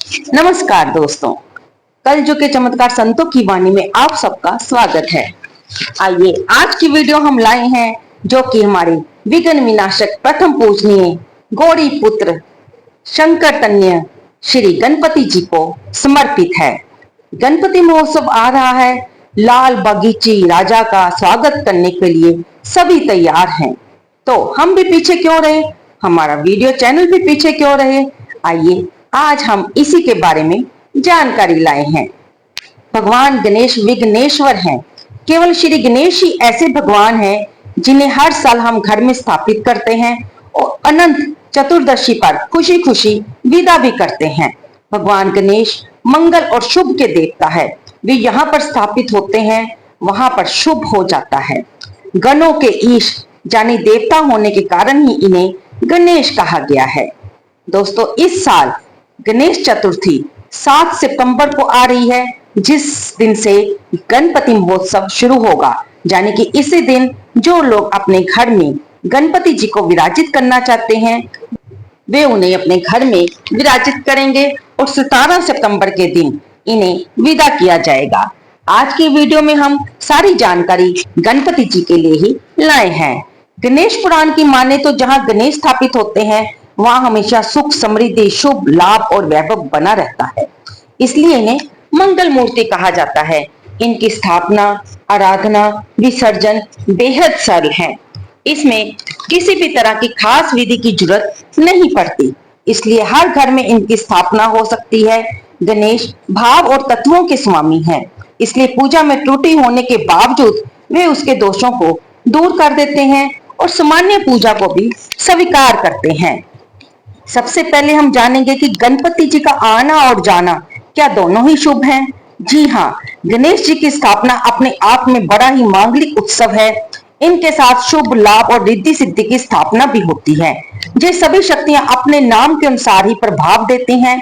नमस्कार दोस्तों, कल जो के चमत्कार संतों की वाणी में आप सबका स्वागत है। आइए आज की वीडियो हम लाए हैं जो कि हमारे विघ्न विनाशक प्रथम पूजनीय गौरी पुत्र शंकर तनय श्री गणपति जी को समर्पित है। गणपति महोत्सव आ रहा है। लाल बगीची राजा का स्वागत करने के लिए सभी तैयार हैं। तो हम भी पीछे क्यों रहे, हमारा वीडियो चैनल भी पीछे क्यों रहे। आइए आज हम इसी के बारे में जानकारी लाए हैं। भगवान गणेश विघ्नेश्वर हैं। केवल श्री गणेश ही ऐसे भगवान हैं जिन्हें हर साल हम घर में स्थापित करते हैं और अनंत चतुर्दशी पर खुशी खुशी विदा भी करते हैं। भगवान गणेश मंगल और शुभ के देवता है। वे यहाँ पर स्थापित होते हैं, वहां पर शुभ हो जाता है। गणों के ईश यानी देवता होने के कारण ही इन्हें गणेश कहा गया है। दोस्तों, इस साल गणेश चतुर्थी 7 सितंबर को आ रही है, जिस दिन से गणपति महोत्सव शुरू होगा। यानी कि इसी दिन जो लोग अपने घर में गणपति जी को विराजित करना चाहते हैं वे उन्हें अपने घर में विराजित करेंगे और 17 सितंबर के दिन इन्हें विदा किया जाएगा। आज की वीडियो में हम सारी जानकारी गणपति जी के लिए ही लाए हैं। गणेश पुराण की माने तो जहाँ गणेश स्थापित होते हैं वहां हमेशा सुख समृद्धि शुभ लाभ और वैभव बना रहता है, इसलिए इन्हें मंगल मूर्ति कहा जाता है। इनकी स्थापना आराधना विसर्जन बेहद सरल है। इसमें किसी भी तरह की खास विधि की जरूरत नहीं पड़ती, इसलिए हर घर में इनकी स्थापना हो सकती है। गणेश भाव और तत्वों के स्वामी हैं, इसलिए पूजा में त्रुटि होने के बावजूद वे उसके दोषों को दूर कर देते हैं और सामान्य पूजा को भी स्वीकार करते हैं। सबसे पहले हम जानेंगे कि गणपति जी का आना और जाना क्या दोनों ही शुभ हैं? जी हाँ, गणेश जी की स्थापना अपने आप में बड़ा ही मांगलिक उत्सव है। इनके साथ शुभ लाभ और रिद्धि सिद्धि की स्थापना भी होती है। ये सभी शक्तियां अपने नाम के अनुसार ही प्रभाव देती हैं।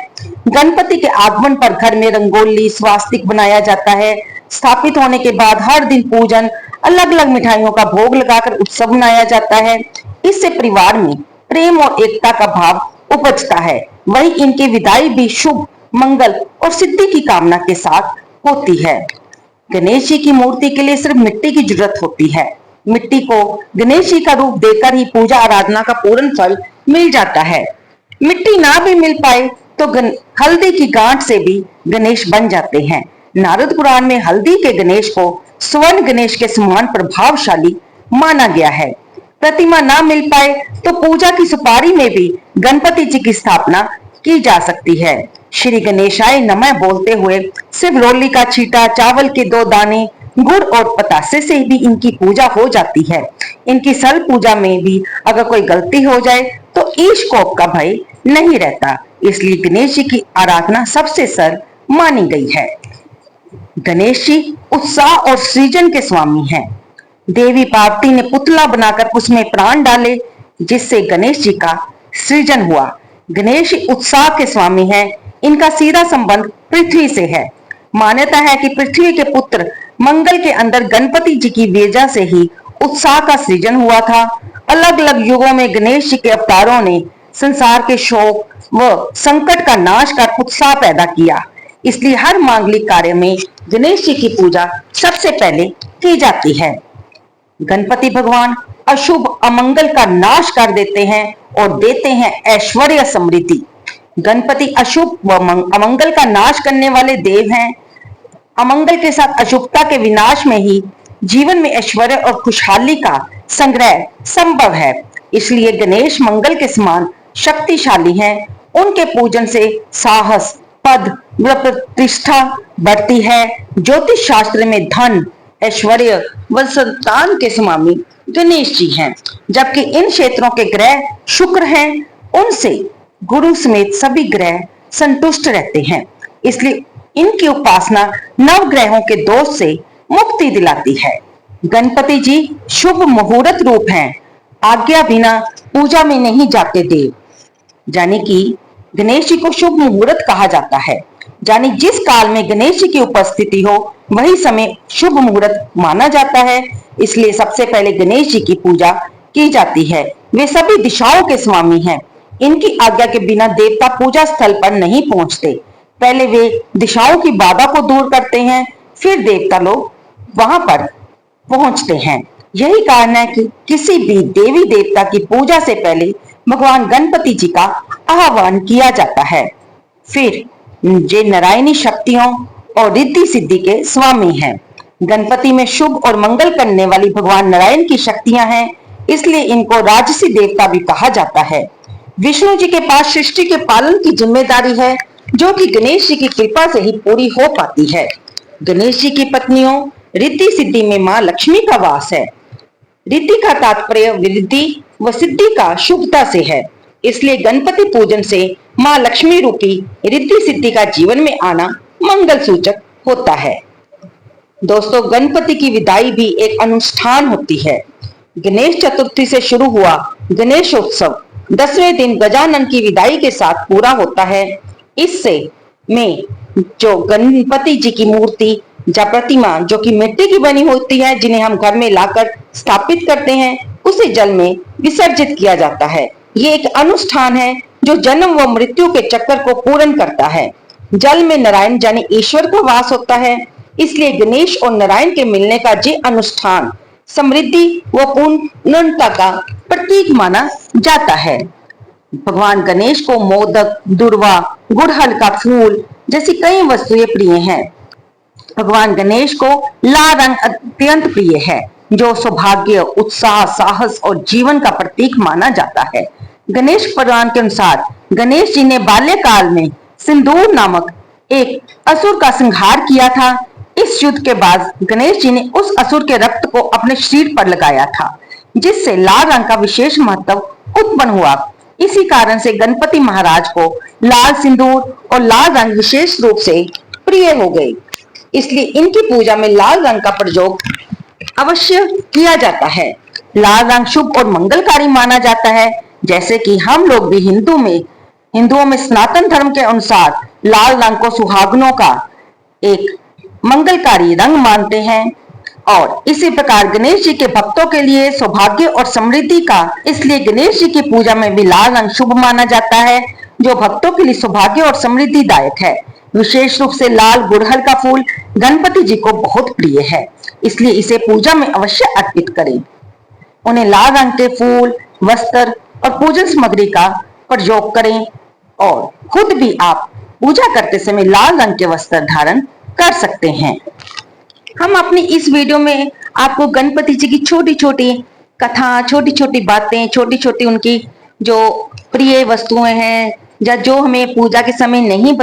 गणपति के आगमन पर घर में रंगोली स्वास्तिक बनाया जाता है। स्थापित होने के बाद हर दिन पूजन अलग अलग मिठाइयों का भोग लगाकर उत्सव मनाया जाता है। इससे परिवार में प्रेम और एकता का भाव उपजता है। वही इनकी विदाई भी शुभ मंगल और सिद्धि की कामना के साथ होती है। गणेश जी की मूर्ति के लिए सिर्फ मिट्टी की जरूरत होती है। मिट्टी को गणेश जी का रूप देकर ही पूजा आराधना का पूर्ण फल मिल जाता है। मिट्टी ना भी मिल पाए तो हल्दी की गांठ से भी गणेश बन जाते हैं। नारद पुराण में हल्दी के गणेश को स्वर्ण गणेश के समान प्रभावशाली माना गया है। प्रतिमा ना मिल पाए तो पूजा की सुपारी में भी गणपति जी की स्थापना की जा सकती है। श्री गणेशाय नमः बोलते हुए सिर्फ रोली का छींटा चावल के 2 दाने गुड़ और पतासे से भी इनकी पूजा हो जाती है। इनकी सरल पूजा में भी अगर कोई गलती हो जाए तो ईश कोप का भय नहीं रहता, इसलिए गणेश जी की आराधना सबसे सरल मानी गई है। गणेश जी उत्साह और सृजन के स्वामी हैं। देवी पार्वती ने पुतला बनाकर उसमें प्राण डाले, जिससे गणेश जी का सृजन हुआ। गणेश उत्साह के स्वामी हैं। इनका सीधा संबंध पृथ्वी से है। मान्यता है कि पृथ्वी के पुत्र मंगल के अंदर गणपति जी की वजह से ही उत्साह का सृजन हुआ था। अलग अलग युगों में गणेश जी के अवतारों ने संसार के शोक व संकट का नाश कर उत्साह पैदा किया। इसलिए हर मांगलिक कार्य में गणेश जी की पूजा सबसे पहले की जाती है। गणपति भगवान अशुभ अमंगल का नाश कर देते हैं और देते हैं ऐश्वर्य समृद्धि। गणपति अशुभ व अमंगल का नाश करने वाले देव हैं। अमंगल के साथ अशुभता के विनाश में ही जीवन में ऐश्वर्य और खुशहाली का संग्रह संभव है। इसलिए गणेश मंगल के समान शक्तिशाली हैं। उनके पूजन से साहस पद व प्रतिष्ठा बढ़ती है। ज्योतिष शास्त्र में धन ऐश्वर्य व संतान के स्वामी गणेश जी हैं। जबकि इन क्षेत्रों के ग्रह शुक्र हैं, उनसे गुरु समेत सभी ग्रह संतुष्ट रहते हैं। इसलिए इनकी उपासना नव ग्रहों के दोष से मुक्ति दिलाती है। गणपति जी शुभ मुहूर्त रूप हैं। आज्ञा बिना पूजा में नहीं जाते देव। यानी कि गणेश जी को शुभ मुहूर्त कहा जाता है। यानी जिस काल में गणेश जी की उपस्थिति हो वही समय शुभ मुहूर्त माना जाता है। इसलिए सबसे पहले गणेश जी की पूजा की जाती है। वे सभी दिशाओं के स्वामी हैं। इनकी आज्ञा के बिना देवता पूजा स्थल पर नहीं पहुंचते। पहले वे दिशाओं की बाधा को दूर करते हैं, फिर देवता लोग वहां पर पहुंचते हैं। यही कारण है कि किसी भी देवी देवता की पूजा से पहले भगवान गणपति जी का आह्वान किया जाता है। फिर ये नारायणी शक्तियों और रिद्धि सिद्धि के स्वामी हैं। गणपति में शुभ और मंगल करने वाली भगवान नारायण की शक्तियां हैं, इसलिए इनको राजसी देवता भी कहा जाता है। विष्णु जी के पास सृष्टि के पालन की जिम्मेदारी है, जो कि गणेश जी की कृपा से ही पूरी हो पाती है। गणेश जी की पत्नियों रिद्धि सिद्धि में मां लक्ष्मी का वास है। रिद्धि का तात्पर्य वृद्धि व सिद्धि का शुभता से है, इसलिए गणपति पूजन से मां लक्ष्मी रूपी रिद्धि सिद्धि का जीवन में आना मंगल सूचक होता है। दोस्तों, गणपति की विदाई भी एक अनुष्ठान होती है। गणेश चतुर्थी से शुरू हुआ गणेशोत्सव 10वें दिन गजानन की विदाई के साथ पूरा होता है। इससे में जो गणपति जी की मूर्ति या प्रतिमा जो कि मिट्टी की बनी होती है, जिन्हें हम घर में लाकर स्थापित करते हैं, उसे जल में विसर्जित किया जाता है। ये एक अनुष्ठान है जो जन्म व मृत्यु के चक्कर को पूर्ण करता है। जल में नारायण यानी ईश्वर का वास होता है, इसलिए गणेश और नारायण के मिलने का ये अनुष्ठान समृद्धि व पूर्णता का प्रतीक माना जाता है। भगवान गणेश को मोदक, दुर्वा, गुड़हल का फूल जैसी कई वस्तुएं प्रिय हैं। भगवान गणेश को लाल रंग अत्यंत प्रिय है, जो सौभाग्य, उत्साह, साहस और जीवन का प्रतीक माना जाता है। गणेश पुराण के अनुसार गणेश जी ने बाल्यकाल में सिंदूर नामक एक असुर का संहार किया था। इस युद्ध के बाद गणेश जी ने उस असुर के रक्त को अपने शरीर पर लगाया था, जिससे लाल रंग का विशेष महत्व उत्पन्न हुआ। इसी कारण से गणपति महाराज को लाल सिंदूर और लाल रंग विशेष रूप से प्रिय हो गए। इसलिए इनकी पूजा में लाल रंग का प्रयोग अवश्य किया जाता है। लाल रंग शुभ और मंगलकारी माना जाता है। जैसे कि हम लोग भी हिंदुओं में सनातन धर्म के अनुसार लाल रंग को सुहागनों का एक मंगलकारी रंग मानते हैं, और इसी प्रकार गणेश जी के भक्तों के लिए सौभाग्य और समृद्धि का, इसलिए गणेश जी की पूजा में भी लाल रंग शुभ माना जाता है, जो भक्तों के लिए सौभाग्य और समृद्धिदायक है। विशेष रूप से लाल गुड़हल का फूल गणपति जी को बहुत प्रिय है, इसलिए इसे पूजा में अवश्य अर्पित करें। उन्हें लाल रंग के फूल, वस्त्र और पूजन सामग्री का प्रयोग करें, और खुद भी आप पूजा करते समय लाल रंग के वस्त्र धारण कर सकते हैं। हम अपनी इस वीडियो में आपको गणपति जी की छोटी छोटी कथा, छोटी छोटी बातें, छोटी छोटी उनकी जो प्रिय वस्तुएं हैं या जो हमें पूजा के समय नहीं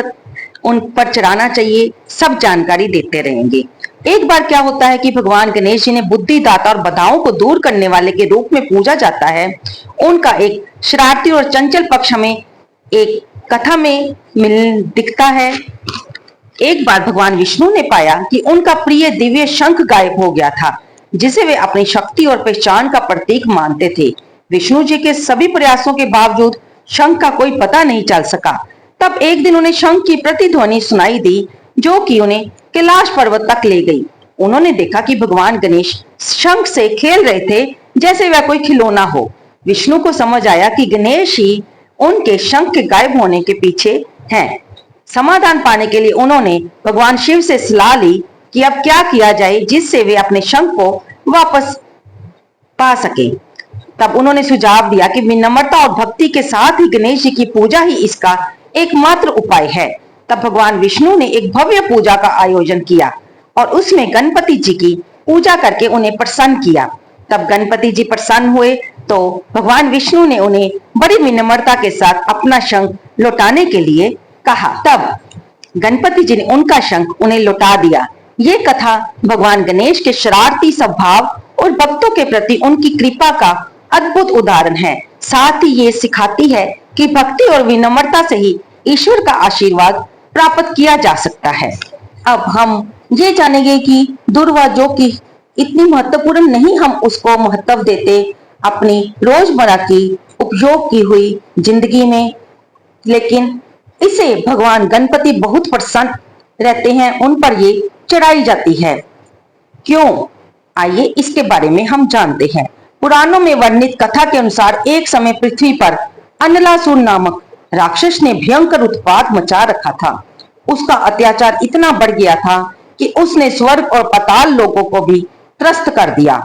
उन पर चढ़ाना चाहिए, सब जानकारी देते रहेंगे। एक बार क्या होता है कि भगवान गणेश जी ने बुद्धिदाता और बाधाओं को दूर करने वाले के रूप में पूजा जाता है। उनका एक शरारती और चंचल पक्ष हमें एक कथा में दिखता है। एक बार भगवान विष्णु ने पाया कि उनका प्रिय दिव्य शंख गायब हो गया था, जिसे वे अपनी शक्ति और पहचान का प्रतीक मानते थे। विष्णु जी के सभी प्रयासों के बावजूद शंख का कोई पता नहीं चल सका। तब एक दिन उन्हें शंख की प्रतिध्वनि सुनाई दी, जो कि उन्हें कैलाश पर्वत तक ले गई। उन्होंने देखा कि भगवान गणेश शंख से खेल रहे थे, जैसे वह कोई खिलौना हो। विष्णु को समझ आया कि गणेश ही उनके शंख के गायब होने के पीछे हैं। समाधान पाने के लिए उन्होंने भगवान शिव से सलाह ली कि अब क्या किया जाए जिससे वे अपने शंख को वापस पा सके। तब उन्होंने सुझाव दिया कि विनम्रता और भक्ति के साथ ही गणेश जी की पूजा ही इसका एकमात्र उपाय है। तब भगवान विष्णु ने एक भव्य पूजा का आयोजन किया और उसमें गणपति जी की पूजा करके उन्हें प्रसन्न किया। तब गणपति जी प्रसन्न हुए तो भगवान विष्णु ने उन्हें बड़ी विनम्रता के साथ अपना शंख लौटाने के लिए कहा। तब गणपति जी ने उनका शंख उन्हें लौटा दिया। ये कथा भगवान गणेश के शरारती स्वभाव और भक्तों के प्रति उनकी कृपा का अद्भुत उदाहरण है। साथ ही ये सिखाती है कि भक्ति और विनम्रता से ही ईश्वर का आशीर्वाद प्राप्त किया जा सकता है। अब हम ये जानेंगे कि दुर्वा जो कि इतनी महत्वपूर्ण नहीं, हम उसको महत्व देते अपनी रोजमर्रा की उपयोग की हुई जिंदगी में, लेकिन इसे भगवान गणपति बहुत प्रसन्न रहते हैं, उन पर ये चढ़ाई जाती है। क्यों? आइए इसके बारे में हम जानते हैं। पुराणों में वर्णित कथा के अनुसार एक समय पृथ्वी पर अनलासुर नामक राक्षस ने भयंकर उत्पात मचा रखा था। उसका अत्याचार इतना बढ़ गया था कि उसने स्वर्ग और पाताल लोगों को भी त्रस्त कर दिया।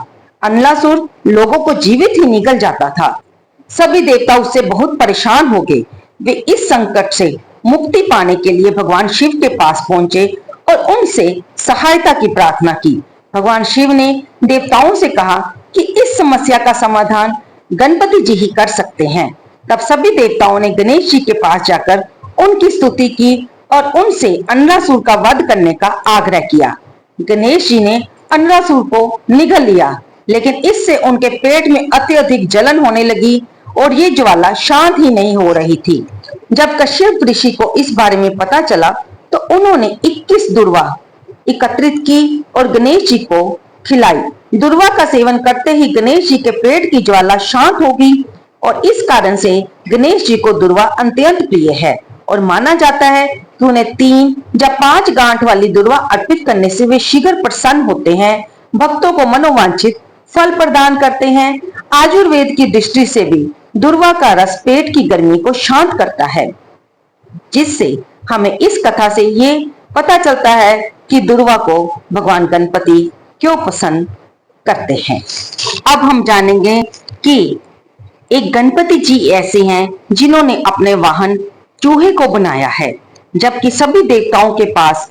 अनलासुर लोगों को जीवित ही निगल जाता था। सभी देवता उससे बहुत परेशान हो गए। वे इस संकट से मुक्ति पाने के लिए भगवान शिव के पास पहुंचे और उनसे सहायता की प्रार्थना की। भगवान शिव ने देवताओं से कहा कि इस समस्या का समाधान गणपति जी ही कर सकते हैं। तब सभी देवताओं ने गणेश जी के पास जाकर उनकी स्तुति की और उनसे अनलासुर का वध करने का आग्रह किया। गणेश जी ने अनलासुर को निगल लिया, लेकिन इससे उनके पेट में अत्यधिक जलन होने लगी और ये ज्वाला शांत ही नहीं हो रही थी। जब कश्यप ऋषि को इस बारे में पता चला तो उन्होंने 21 दुर्वा एकत्रित की और गणेश जी को खिलाई। दुर्वा का सेवन करते ही गणेश जी के पेट की ज्वाला शांत हो गई और इस कारण से गणेश जी को दुर्वा अत्यंत प्रिय है और माना जाता है कि उन्हें 3 या 5 गांठ वाली दुर्वा अर्पित करने से वे शीघ्र प्रसन्न होते हैं, भक्तों को मनोवांछित फल प्रदान करते हैं। आयुर्वेद की दृष्टि से भी दुर्वा का रस पेट की गर्मी को शांत करता है, जिससे हमें इस कथा से ये पता चलता है कि दुर्वा को भगवान गणपति क्यों पसंद करते हैं। अब हम जानेंगे कि एक गणपति जी ऐसे हैं जिन्होंने अपने वाहन चूहे को बनाया है, जबकि सभी देवताओं के पास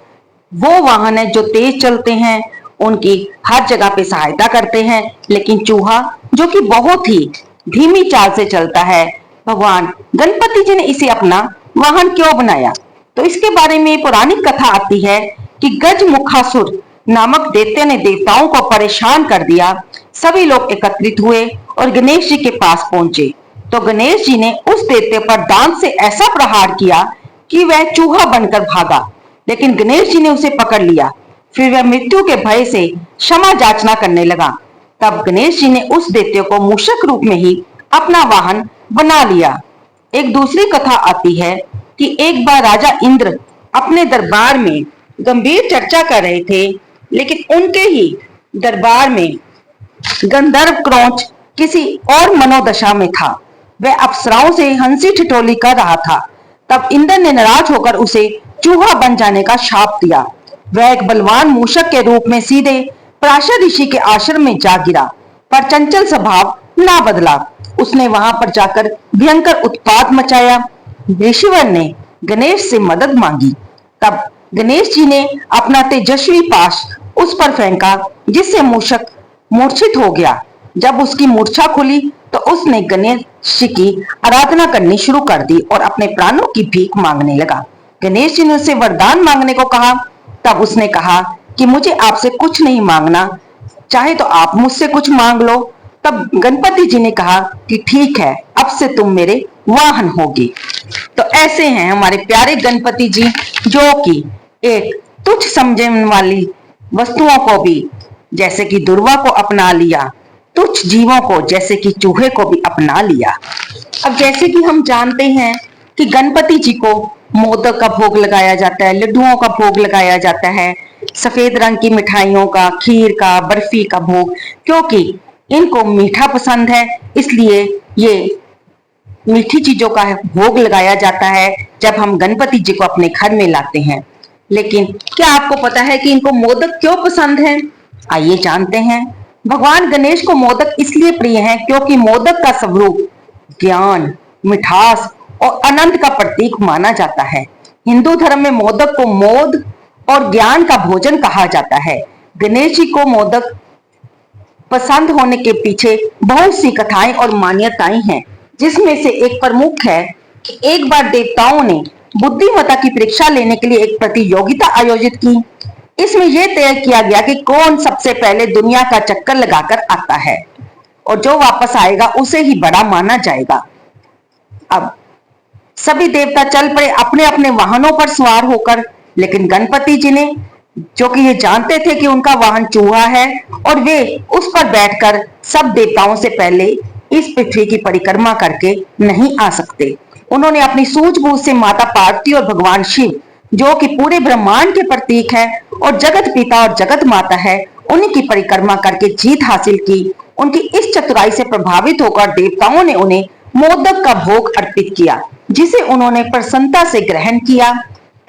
वो वाहन है जो तेज चलते हैं, उनकी हर जगह पे सहायता करते हैं, लेकिन चूहा जो कि बहुत ही धीमी चाल से चलता है, भगवान गणपति जी ने इसे अपना वाहन क्यों बनाया? तो इसके बारे में पौराणिक कथा आती है कि गजमुखासुर नामक दैत्य ने देवताओं को परेशान कर दिया। सभी लोग एकत्रित हुए और गणेश जी के पास पहुंचे तो गणेश जी ने उस दैत्य पर दांत से ऐसा प्रहार किया कि वह चूहा बनकर भागा, लेकिन गणेश जी ने उसे पकड़ लिया। फिर वह मृत्यु के भय से क्षमा याचना करने लगा। तब गणेश जी ने उस दैत्य को मूषक रूप में ही अपना वाहन बना लिया। एक दूसरी कथा आती है कि एक बार राजा इंद्र अपने दरबार में गंभीर चर्चा कर रहे थे, लेकिन उनके ही दरबार में गंधर्व क्रोंच किसी और मनोदशा में था। वह अप्सराओं से हंसी ठिठोली कर रहा था। तब इंद्र ने नाराज होकर उसे चूहा बन जाने का शाप दिया। वह एक बलवान मूषक के रूप में सीधे पराशर ऋषि के आश्रम में जा गिरा, पर चंचल स्वभाव ना बदला। उसने वहां पर जाकर भयंकर उत्पात मचाया। ऋषिवर ने गणेश से मदद मांगी। तब गणेश जी ने अपना तेजस्वी पाश उस पर फेंका, जिससे मूषक मूर्छित हो गया। जब उसकी मूर्छा खुली तो उसने गणेश जी की आराधना करनी शुरू कर दी और अपने प्राणों की भीख मांगने लगा। गणेश जी ने उससे वरदान मांगने को कहा। तब उसने कहा कि मुझे आपसे कुछ नहीं मांगना, चाहे तो आप मुझसे कुछ मांग लो। तब गणपति जी ने कहा कि ठीक है, अब से तुम मेरे वाहन होगी। तो ऐसे हैं हमारे प्यारे गणपति जी, जो कि एक तुच्छ समझने वाली वस्तुओं को भी जैसे कि दुर्वा को अपना लिया, तुच्छ जीवों को जैसे कि चूहे को भी अपना लिया। अब जैसे कि हम जानते हैं कि गणपति जी को मोदक का भोग लगाया जाता है, लड्डुओं का भोग लगाया जाता है, सफेद रंग की मिठाइयों का, खीर का, बर्फी का भोग, क्योंकि इनको मीठा पसंद है, इसलिए ये मीठी चीजों का भोग लगाया जाता है जब हम गणपति जी को अपने घर में लाते हैं। लेकिन क्या आपको पता है कि इनको मोदक क्यों पसंद है? आइए जानते हैं। भगवान गणेश को मोदक इसलिए प्रिय हैं क्योंकि मोदक का स्वरूप ज्ञान, मिठास और आनंद का प्रतीक माना जाता है। हिंदू धर्म में मोदक को मोद और ज्ञान का भोजन कहा जाता है। गणेश जी को मोदक पसंद होने के पीछे बहुत सी कथाएं और मान्यताएं हैं, जिसमें से एक प्रमुख है कि एक बार देवताओं ने बुद्धिमत्ता की परीक्षा लेने के लिए एक प्रतियोगिता आयोजित की। इसमें यह तय किया गया कि कौन सबसे पहले दुनिया का चक्कर लगाकर आता है और जो वापस आएगा उसे ही बड़ा माना जाएगा। अब सभी देवता चल पड़े अपने अपने वाहनों पर सवार होकर, लेकिन गणपति जी ने, जो कि ये जानते थे कि उनका वाहन चूहा है और वे उस पर बैठकर सब देवताओं से पहले इस पृथ्वी की परिक्रमा करके नहीं आ सकते। उन्होंने अपनी सूझबूझ से माता पार्वती और भगवान शिव, जो कि पूरे ब्रह्मांड के प्रतीक है और जगत पिता और जगत माता है, उन्हीं की परिक्रमा करके जीत हासिल की। उनकी इस चतुराई से प्रभावित होकर देवताओं ने उन्हें मोदक का भोग अर्पित किया, जिसे उन्होंने प्रसन्नता से ग्रहण किया।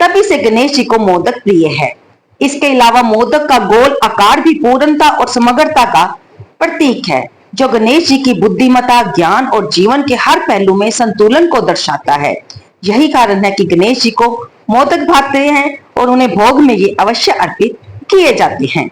तभी से गणेश जी को मोदक प्रिय है। इसके अलावा मोदक का गोल आकार भी पूर्णता और समग्रता का प्रतीक है, जो गणेश जी की बुद्धिमत्ता, ज्ञान और जीवन के हर पहलू में संतुलन को दर्शाता है। यही कारण है कि गणेश जी को मोदक भाते हैं और उन्हें भोग में ये अवश्य अर्पित किए जाते हैं।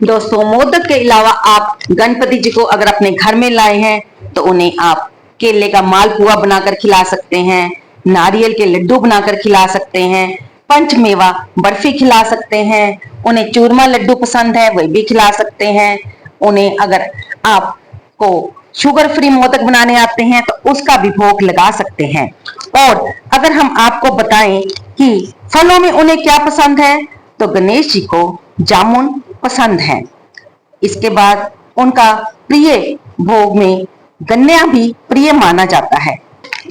दोस्तों, मोदक के अलावा आप गणपति जी को अगर अपने घर में लाए हैं तो उन्हें आप केले का मालपुआ बनाकर खिला सकते हैं, नारियल के लड्डू बनाकर खिला सकते हैं, पंचमेवा बर्फी खिला सकते हैं, उन्हें चूरमा लड्डू पसंद है वही भी खिला सकते हैं। उन्हें अगर आपको शुगर फ्री मोदक बनाने आते हैं तो उसका भी भोग लगा सकते हैं। और अगर हम आपको बताएं कि फलों में उन्हें क्या पसंद है तो गणेश जी को जामुन पसंद है। इसके बाद उनका प्रिय भोग में गन्ना भी प्रिय माना जाता है,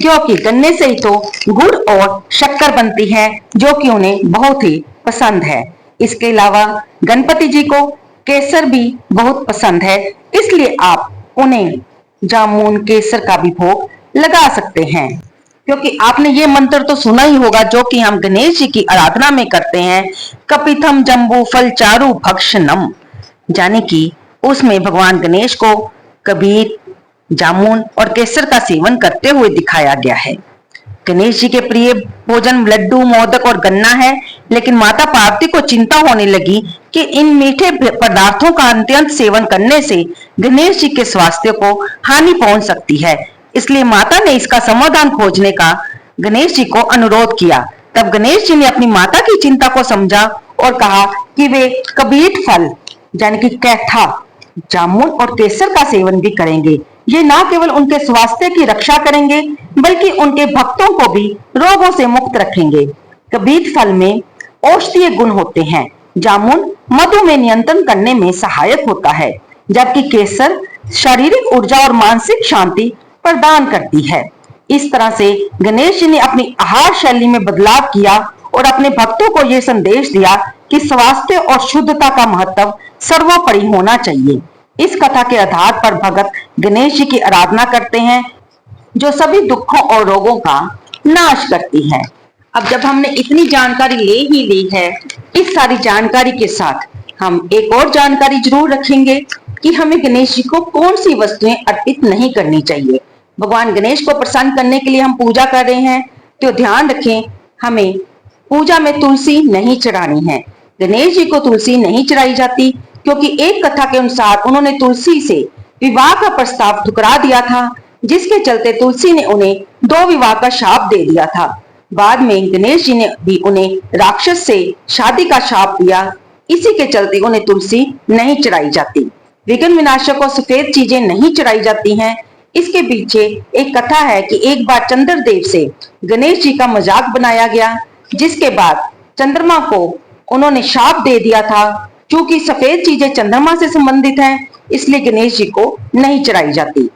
क्योंकि गन्ने से ही तो गुड़ और शक्कर बनती है, जो कि उन्हें बहुत ही पसंद है। इसके अलावा गणपति जी को केसर भी बहुत पसंद है, इसलिए आप उन्हें जामुन केसर का भी भोग लगा सकते हैं। क्योंकि आपने ये मंत्र तो सुना ही होगा जो कि हम गणेश जी की आराधना में करते हैं, कपिथम जम्बू फल चारु भक्षणम, यानी कि उसमें भगवान गणेश को कबीर, जामुन और केसर का सेवन करते हुए दिखाया गया है। गणेश जी के प्रिय भोजन लड्डू, मोदक और गन्ना है, लेकिन माता पार्वती को चिंता होने लगी कि इन मीठे पदार्थों का अत्यंत सेवन करने से गणेश जी के स्वास्थ्य को हानि पहुंच सकती है। इसलिए माता ने इसका समाधान खोजने का गणेश जी को अनुरोध किया। तब गणेश जी ने अपनी माता की चिंता को समझा और कहा कि वे कबीर फल यानी कि कैथा, जामुन और केसर का सेवन भी करेंगे। ये ना केवल उनके स्वास्थ्य की रक्षा करेंगे बल्कि उनके भक्तों को भी रोगों से मुक्त रखेंगे। कबीर फल में औषधीय गुण होते हैं। जामुन मधुमेह नियंत्रण करने में सहायक होता है, जबकि केसर शारीरिक ऊर्जा और मानसिक शांति प्रदान करती है। इस तरह से गणेश जी ने अपनी आहार शैली में बदलाव किया और अपने भक्तों को यह संदेश दिया कि स्वास्थ्य और शुद्धता का महत्व सर्वोपरि होना चाहिए। इस कथा के आधार पर भगत गणेश जी की आराधना करते हैं, जो सभी दुखों और रोगों का नाश करती है। अब जब हमने इतनी जानकारी ले ही ली है, इस सारी जानकारी के साथ हम एक और जानकारी जरूर रखेंगे कि हमें गणेश जी को कौन सी वस्तुएं अर्पित नहीं करनी चाहिए। भगवान गणेश को प्रसन्न करने के लिए हम पूजा कर रहे हैं, तो ध्यान रखें हमें पूजा में तुलसी नहीं चढ़ानी है। गणेश जी को तुलसी नहीं चढ़ाई जाती, क्योंकि एक कथा के अनुसार उन्होंने तुलसी से विवाह का प्रस्ताव ठुकरा दिया था, जिसके चलते तुलसी ने उन्हें 2 विवाह का शाप दे दिया था। बाद में गणेश जी ने भी उन्हें राक्षस से शादी का शाप दिया। इसी के चलते उन्हें तुलसी नहीं चढ़ाई जाती। विघ्न विनाशक को सफेद चीजें नहीं चढ़ाई जाती हैं। इसके पीछे एक कथा है कि एक बार चंद्रदेव से गणेश जी का मजाक बनाया गया, जिसके बाद चंद्रमा को उन्होंने शाप दे दिया था। क्योंकि सफेद चीजें चंद्रमा से संबंधित हैं, इसलिए गणेश जी को नहीं चढ़ाई जाती।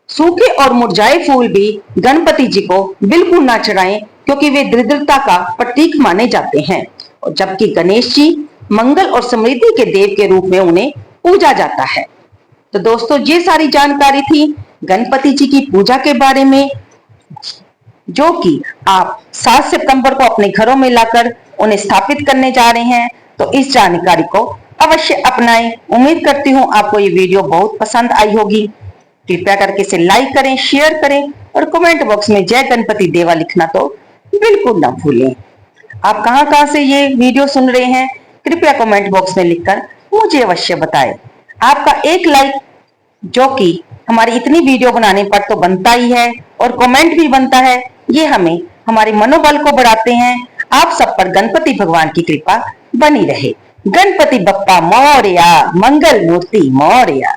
सूखे और मुरझाए फूल भी गणपति जी को बिल्कुल ना चढ़ाएं, क्योंकि वे दरिद्रता का प्रतीक माने जाते हैं। और जबकि गणेश जी मंगल और समृद्धि के देव के रूप में उन्हें पूजा जाता है। तो दोस्तों, ये सारी जानकारी थी गणपति जी की पूजा के बारे में, जो कि आप 7 सितंबर को अपने घरों में लाकर उन्हें स्थापित करने जा रहे हैं। तो इस जानकारी को अवश्य अपनाएं। उम्मीद करती हूँ आपको ये वीडियो बहुत पसंद आई होगी। कृपया करके इसे लाइक करें, शेयर करें और कमेंट बॉक्स में जय गणपति देवा लिखना तो बिल्कुल ना भूलें। आप कहां से ये वीडियो सुन रहे हैं, कृपया कमेंट बॉक्स में लिखकर मुझे अवश्य बताएं। आपका एक लाइक, जो कि हमारी इतनी वीडियो बनाने पर तो बनता ही है और कमेंट भी बनता है, ये हमें हमारे मनोबल को बढ़ाते हैं। आप सब पर गणपति भगवान की कृपा बनी रहे। गणपति बप्पा मोरया, मंगल मूर्ति मोरया।